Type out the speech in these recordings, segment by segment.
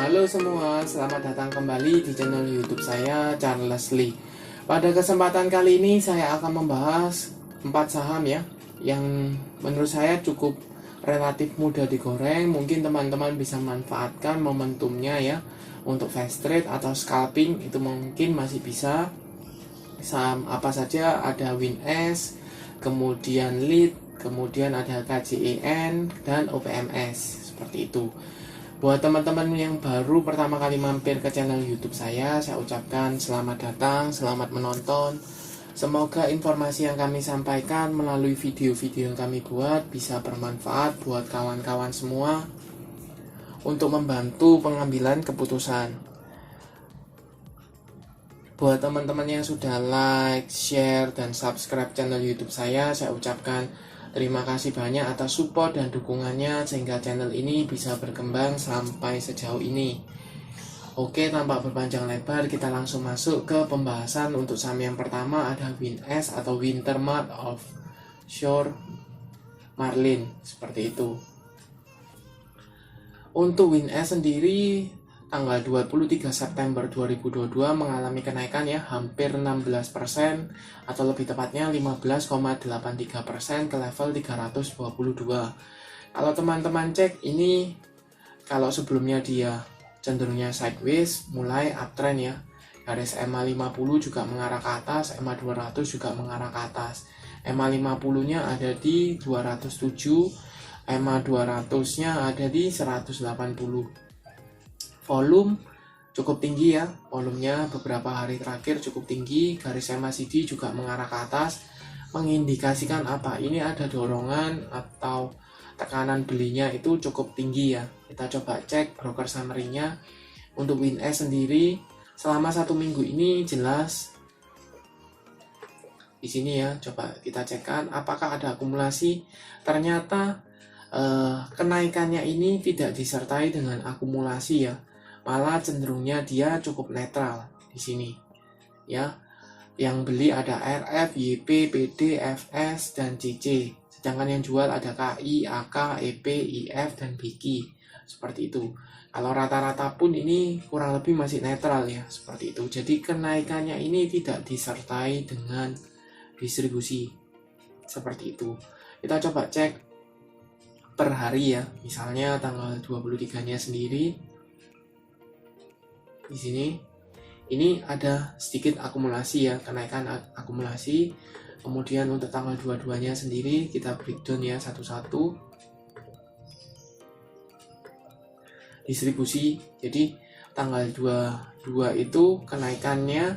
Halo semua, selamat datang kembali di channel YouTube saya, Charles Lee. Pada kesempatan kali ini saya akan membahas 4 saham ya, yang menurut saya cukup relatif mudah digoreng. Mungkin teman-teman bisa manfaatkan momentumnya ya, untuk fast trade atau scalping itu mungkin masih bisa. Saham apa saja, ada WinS, kemudian Lead, kemudian ada KJEN dan OPMS, seperti itu. Buat teman-teman yang baru pertama kali mampir ke channel YouTube saya ucapkan selamat datang, selamat menonton. Semoga informasi yang kami sampaikan melalui video-video yang kami buat bisa bermanfaat buat kawan-kawan semua untuk membantu pengambilan keputusan. Buat teman-teman yang sudah like, share, dan subscribe channel YouTube saya ucapkan terima kasih banyak atas support dan dukungannya sehingga channel ini bisa berkembang sampai sejauh ini. Oke, tanpa berpanjang lebar kita langsung masuk ke pembahasan. Untuk saham yang pertama ada WinS atau Wintermart Offshore Marlin, seperti itu. Untuk WinS sendiri tanggal 23 September 2022 mengalami kenaikan ya hampir 16% atau lebih tepatnya 15,83% ke level 322. Kalau teman-teman cek ini, kalau sebelumnya dia cenderungnya sideways, mulai uptrend ya. Garis EMA 50 juga mengarah ke atas, EMA 200 juga mengarah ke atas. EMA 50-nya ada di 207, EMA 200-nya ada di 180. Volume cukup tinggi ya, volumenya beberapa hari terakhir cukup tinggi. Garis MACD juga mengarah ke atas, mengindikasikan apa? Ini ada dorongan atau tekanan belinya itu cukup tinggi ya. Kita coba cek broker summary-nya. Untuk WinS sendiri selama 1 minggu ini jelas di sini ya. Coba kita cekkan apakah ada akumulasi. Ternyata kenaikannya ini tidak disertai dengan akumulasi ya. Malah cenderungnya dia cukup netral di sini ya. Yang beli ada RF, YP, PD, FS, dan CC. Sedangkan yang jual ada KI, AK, EP, IF, dan BIKI. Seperti itu. Kalau rata-rata pun ini kurang lebih masih netral ya, seperti itu. Jadi kenaikannya ini tidak disertai dengan distribusi. Seperti itu. Kita coba cek per hari ya. Misalnya tanggal 23-nya sendiri. Di sini ini ada sedikit akumulasi ya, kenaikan akumulasi. Kemudian untuk tanggal 22-nya sendiri kita breakdown ya satu-satu. Distribusi. Jadi tanggal 22 itu kenaikannya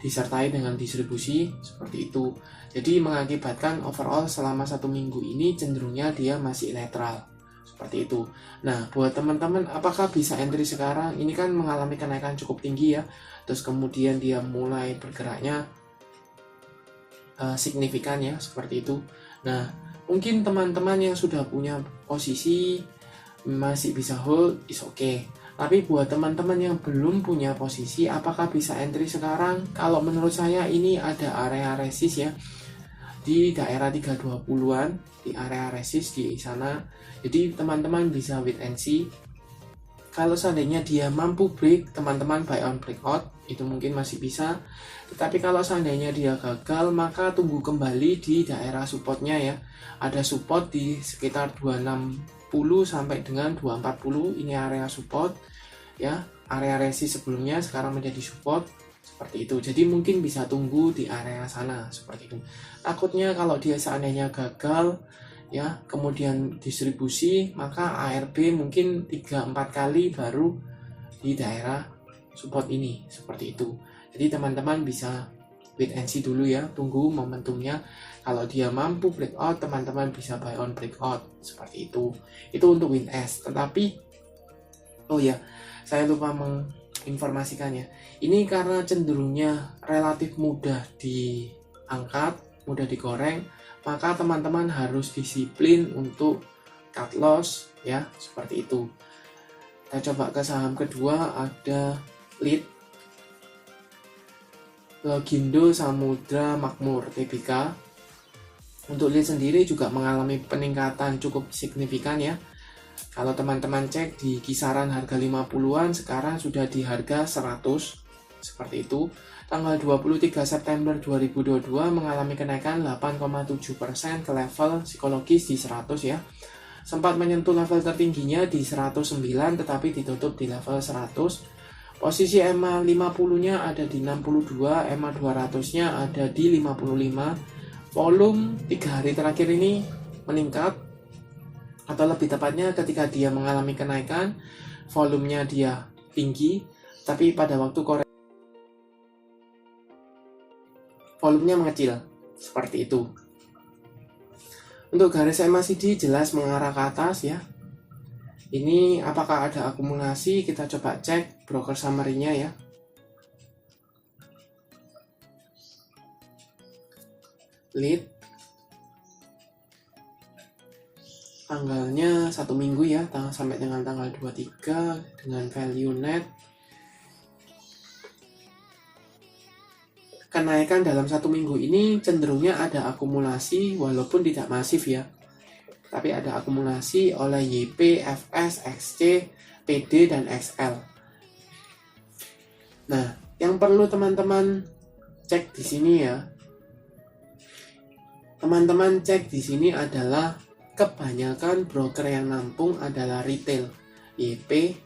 disertai dengan distribusi seperti itu. Jadi mengakibatkan overall selama 1 minggu ini cenderungnya dia masih netral. Seperti itu. Nah, buat teman-teman apakah bisa entry sekarang? Ini kan mengalami kenaikan cukup tinggi ya. Terus kemudian dia mulai bergeraknya signifikan ya, seperti itu. Nah, mungkin teman-teman yang sudah punya posisi masih bisa hold, is okay. Tapi buat teman-teman yang belum punya posisi, apakah bisa entry sekarang? Kalau menurut saya ini ada area resist ya. Di daerah 320-an, di area resist di sana. Jadi teman-teman bisa wait and see. Kalau seandainya dia mampu break, teman-teman buy on breakout, itu mungkin masih bisa. Tetapi kalau seandainya dia gagal, maka tunggu kembali di daerah supportnya ya. Ada support di sekitar 260 sampai dengan 240, ini area support ya. Area resist sebelumnya sekarang menjadi support. Seperti itu. Jadi mungkin bisa tunggu di area sana seperti itu. Takutnya kalau dia seandainya gagal ya, kemudian distribusi, maka ARB mungkin 3-4 kali baru di daerah support ini seperti itu. Jadi teman-teman bisa wait and see dulu ya, tunggu momentumnya. Kalau dia mampu breakout, teman-teman bisa buy on breakout seperti itu. Itu untuk WinS. Tetapi oh ya, saya lupa informasikannya. Ini karena cenderungnya relatif mudah diangkat, mudah digoreng, maka teman-teman harus disiplin untuk cut loss ya, seperti itu. Kita coba ke saham kedua, ada Lead, Logindo Samudra Makmur Tbk. Untuk Lead sendiri juga mengalami peningkatan cukup signifikan ya. Kalau teman-teman cek di kisaran harga 50-an, sekarang sudah di harga 100. Seperti itu. Tanggal 23 September 2022 mengalami kenaikan 8,7% ke level psikologis di 100 ya. Sempat menyentuh level tertingginya di 109 tetapi ditutup di level 100. Posisi EMA 50-nya ada di 62, EMA 200-nya ada di 55. Volume 3 hari terakhir ini meningkat, atau lebih tepatnya ketika dia mengalami kenaikan, volumenya dia tinggi, tapi pada waktu koreksi volumenya mengecil, seperti itu. Untuk garis MACD jelas mengarah ke atas ya. Ini apakah ada akumulasi? Kita coba cek broker summary-nya ya. Lead tanggalnya 1 minggu ya, sampai dengan tanggal 23 dengan value net. Kenaikan dalam 1 minggu ini cenderungnya ada akumulasi walaupun tidak masif ya. Tapi ada akumulasi oleh YP, FS, XC, PD, dan XL. Nah, yang perlu teman-teman cek di sini ya. Teman-teman cek di sini adalah kebanyakan broker yang nampung adalah retail, YP,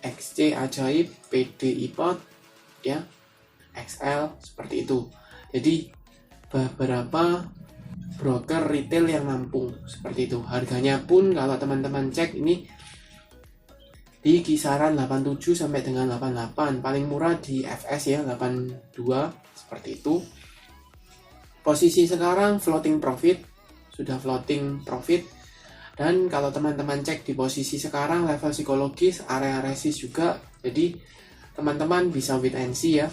XC Ajaib, PD IPOT, ya, XL, seperti itu. Jadi beberapa broker retail yang nampung seperti itu. Harganya pun kalau teman-teman cek ini di kisaran 87 sampai dengan 88. Paling murah di FS ya, 82 seperti itu. Posisi sekarang floating profit, sudah floating profit. Dan kalau teman-teman cek di posisi sekarang level psikologis, area resist juga. Jadi teman-teman bisa wait and see ya.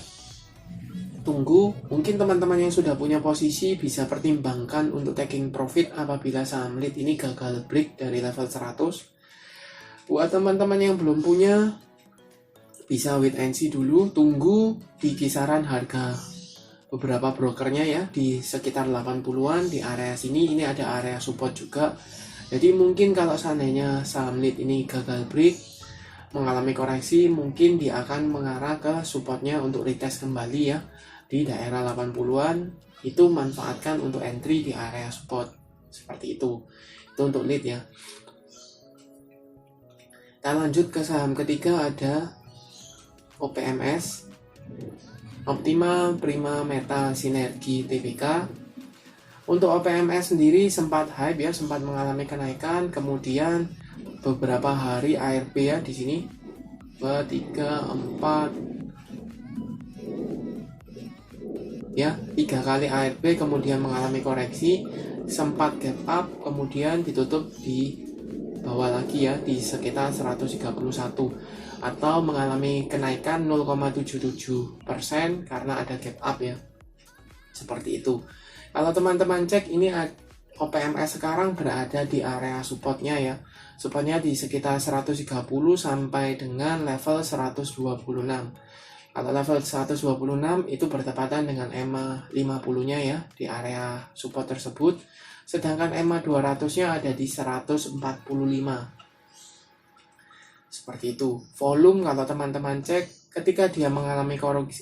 Tunggu, mungkin teman-teman yang sudah punya posisi bisa pertimbangkan untuk taking profit apabila saham lead ini gagal break dari level 100. Buat teman-teman yang belum punya, bisa wait and see dulu, tunggu di kisaran harga beberapa brokernya ya, di sekitar 80-an di area sini. Ini ada area support juga. Jadi mungkin kalau seandainya saham lead ini gagal break, mengalami koreksi, mungkin dia akan mengarah ke supportnya untuk retest kembali ya di daerah 80-an. Itu manfaatkan untuk entry di area support seperti itu untuk lead ya. Kita lanjut ke saham ketiga, ada OPMS, Optima Prima Metal Sinergi Tbk. Untuk OPMS sendiri sempat hype ya, sempat mengalami kenaikan, kemudian beberapa hari ARB ya di sini 2, 3, 4 ya, 3 kali ARB kemudian mengalami koreksi, sempat gap up kemudian ditutup di bawah lagi ya di sekitar 131 atau mengalami kenaikan 0,77% karena ada gap up ya, seperti itu. Kalau teman-teman cek ini OPMS sekarang berada di area supportnya ya. Supportnya di sekitar 130 sampai dengan level 126. Kalau level 126 itu bertepatan dengan EMA 50-nya ya di area support tersebut. Sedangkan EMA 200-nya ada di 145. Seperti itu. Volume kalau teman-teman cek ketika dia mengalami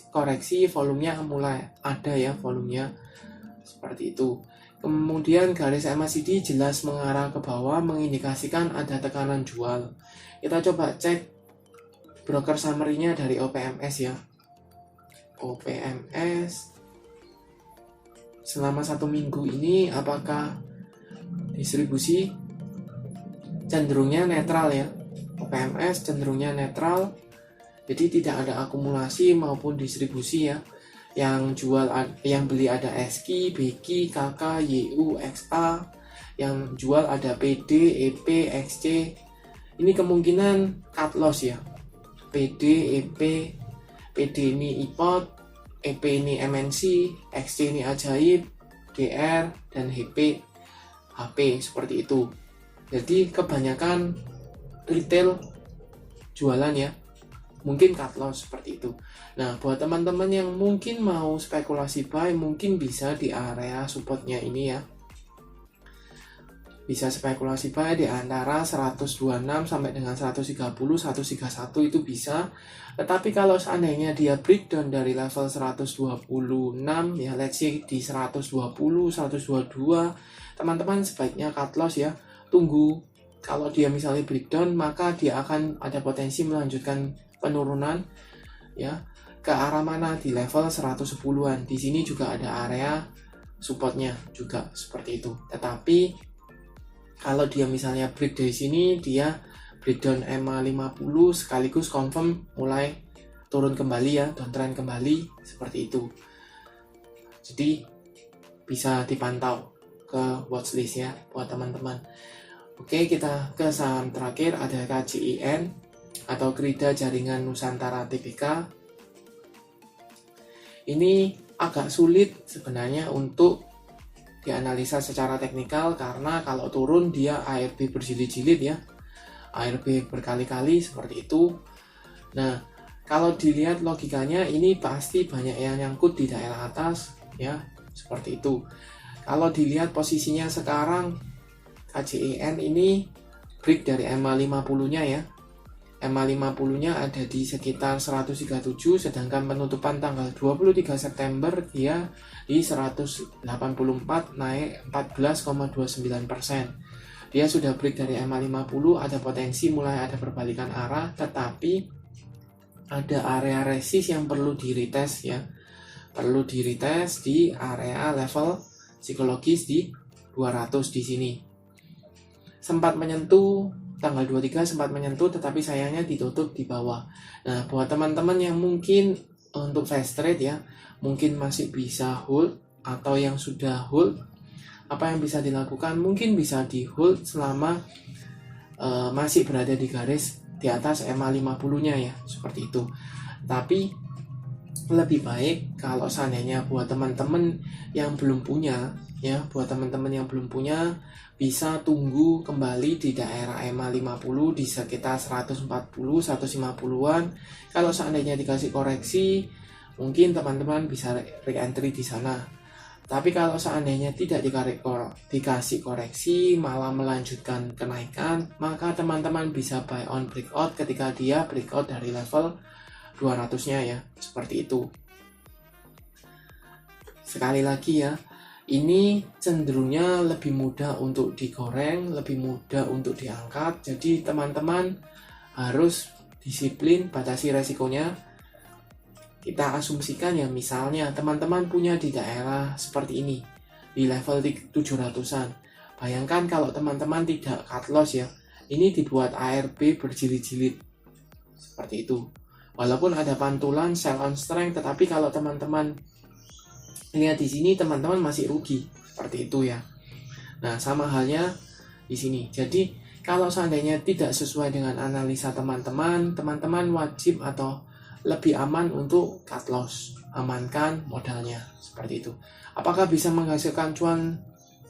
koreksi volumenya mulai ada ya, volumenya seperti itu. Kemudian garis MACD jelas mengarah ke bawah mengindikasikan ada tekanan jual. Kita coba cek broker summary-nya dari OPMS ya. OPMS selama 1 minggu ini apakah distribusi? Cenderungnya netral ya. OPMS cenderungnya netral. Jadi tidak ada akumulasi maupun distribusi ya. Yang jual, yang beli ada SQ, BQ, KK, YU, XA. Yang jual ada PD, EP, XC. Ini kemungkinan cut loss ya. PD, EP, PD ini IPOT, EP ini MNC, XC ini Ajaib, DR, dan HP seperti itu. Jadi kebanyakan retail jualan ya, mungkin cut loss seperti itu. Nah, buat teman-teman yang mungkin mau spekulasi buy, mungkin bisa di area supportnya ini ya. bisa spekulasi buy di antara 126 sampai dengan 130, 131 itu bisa. Tetapi kalau seandainya dia breakdown dari level 126 ya, let's say di 120, 122, teman-teman sebaiknya cut loss ya. Tunggu, kalau dia misalnya breakdown maka dia akan ada potensi melanjutkan penurunan ya ke arah mana di level 110-an. Di sini juga ada area supportnya juga seperti itu. Tetapi kalau dia misalnya break dari sini, dia breakdown EMA 50 sekaligus confirm mulai turun kembali ya, downtrend kembali seperti itu. Jadi bisa dipantau ke watchlist ya buat teman-teman. Oke, kita ke saham terakhir, ada KJIN atau Krida Jaringan Nusantara Tbk. Ini agak sulit sebenarnya untuk dianalisa secara teknikal, karena kalau turun dia ARB berjilid-jilid ya, ARB berkali-kali seperti itu. Nah, kalau dilihat logikanya ini pasti banyak yang nyangkut di daerah atas ya, seperti itu. Kalau dilihat posisinya sekarang, KJIN ini break dari EMA 50-nya ya. EMA 50-nya ada di sekitar 137, sedangkan penutupan tanggal 23 September dia di 184, naik 14,29%. Dia sudah break dari EMA 50, ada potensi mulai ada perbalikan arah, tetapi ada area resist yang perlu di retest ya. Perlu di retest di area level psikologis di 200 di sini. Sempat menyentuh tanggal 23, sempat menyentuh, tetapi sayangnya ditutup di bawah. Nah, buat teman-teman yang mungkin untuk fast trade ya, mungkin masih bisa hold atau yang sudah hold, apa yang bisa dilakukan? Mungkin bisa di hold selama masih berada di garis di atas EMA 50-nya ya, seperti itu. Tapi lebih baik kalau seandainya buat teman-teman yang belum punya ya, buat teman-teman yang belum punya bisa tunggu kembali di daerah EMA 50 di sekitar 140, 150-an. Kalau seandainya dikasih koreksi, mungkin teman-teman bisa re-entry di sana. Tapi kalau seandainya tidak dikasih koreksi, malah melanjutkan kenaikan, maka teman-teman bisa buy on breakout ketika dia breakout dari level 200-nya ya, seperti itu. Sekali lagi ya, ini cenderungnya lebih mudah untuk digoreng, lebih mudah untuk diangkat. Jadi teman-teman harus disiplin, batasi resikonya. Kita asumsikan ya, misalnya teman-teman punya di daerah seperti ini, di level 700-an. Bayangkan kalau teman-teman tidak cut loss ya, ini dibuat ARB berjilid-jilid seperti itu. Walaupun ada pantulan sell on strength, tetapi kalau teman-teman lihat di sini, teman-teman masih rugi seperti itu ya. Nah, sama halnya di sini. Jadi kalau seandainya tidak sesuai dengan analisa teman-teman, teman-teman wajib atau lebih aman untuk cut loss, amankan modalnya seperti itu. Apakah bisa menghasilkan cuan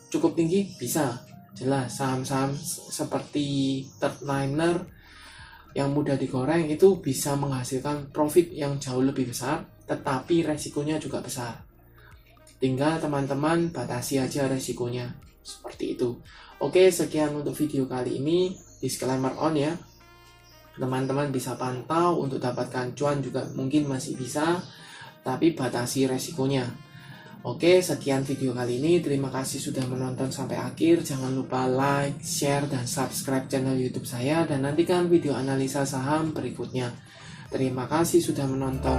cukup tinggi? Bisa, jelas. Saham-saham seperti third liner yang mudah digoreng itu bisa menghasilkan profit yang jauh lebih besar, tetapi resikonya juga besar. Tinggal teman-teman batasi aja resikonya seperti itu. Oke, sekian untuk video kali ini. Disclaimer on ya, teman-teman bisa pantau untuk dapatkan cuan juga mungkin masih bisa, tapi batasi resikonya. Oke, sekian video kali ini. Terima kasih sudah menonton sampai akhir. Jangan lupa like, share, dan subscribe channel YouTube saya, dan nantikan video analisa saham berikutnya. Terima kasih sudah menonton.